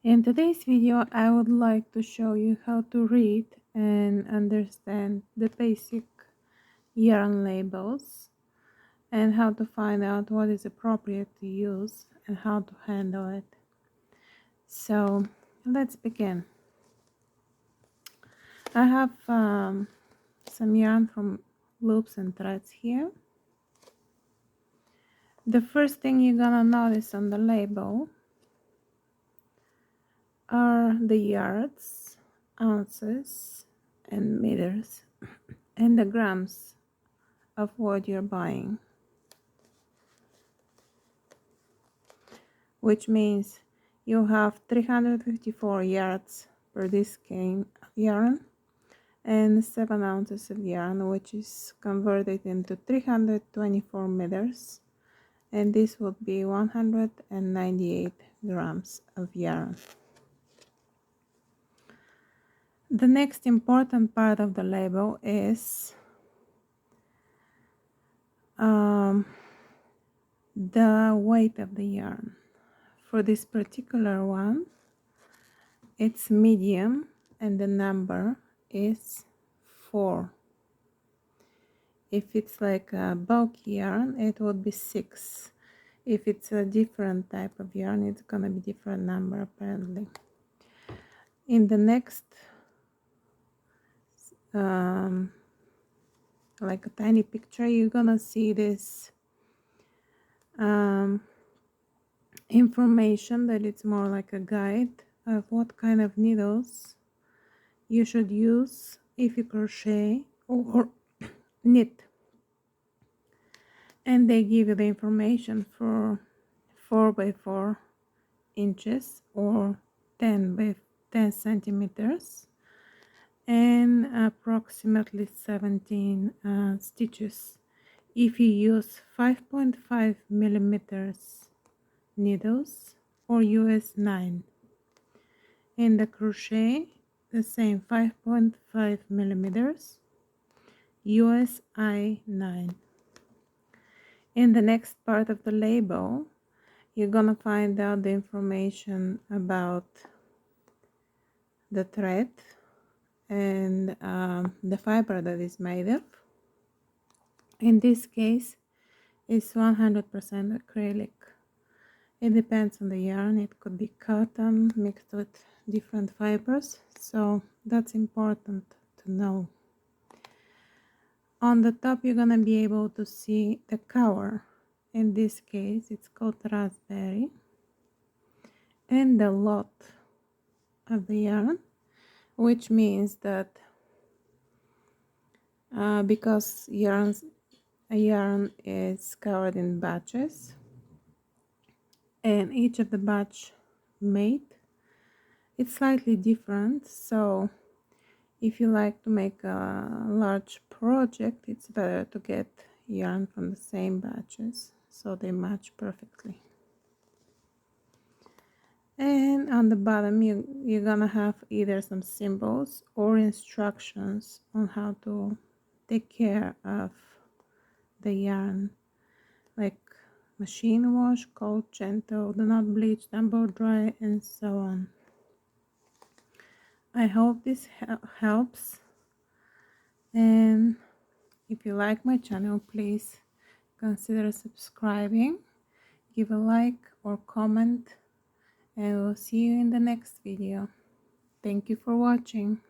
In today's video, I would like to show you how to read and understand the basic yarn labels and how to find out what is appropriate to use and how to handle it. So let's begin. I have some yarn from Loops and Threads here. The first thing you're gonna notice on the label are the yards, ounces, and meters, and the grams of what you're buying, which means you have 354 yards per this skein of yarn and 7 ounces of yarn, which is converted into 324 meters, and this would be 198 grams of yarn. The next important part of the label is the weight of the yarn. For this particular one, it's medium and the number is 4. If it's like a bulky yarn, it would be 6. If it's a different type of yarn, it's gonna be different number apparently. In the next like a tiny picture, you're gonna see this information that it's more like a guide of what kind of needles you should use if you crochet or knit, and they give you the information for 4 by 4 inches or 10 by 10 centimeters and approximately 17 stitches if you use 5.5 millimeters needles or US 9. In the crochet, the same 5.5 millimeters US I 9. In the next part of the label, you're gonna find out the information about the thread and the fiber that is made of. In this case, it's 100% acrylic. It depends on the yarn. It could be cotton mixed with different fibers, so that's important to know. On the top, you're gonna be able to see the color. In this case, it's called raspberry, and the lot of the yarn, which means that because a yarn is covered in batches, and each of the batch made it's slightly different. So if you like to make a large project, it's better to get yarn from the same batches so they match perfectly. And on the bottom, you're gonna have either some symbols or instructions on how to take care of the yarn, like machine wash, cold, gentle, do not bleach, tumble dry, and so on. I hope this helps, and if you like my channel, please consider subscribing, give a like or comment, and we'll see you in the next video. Thank you for watching.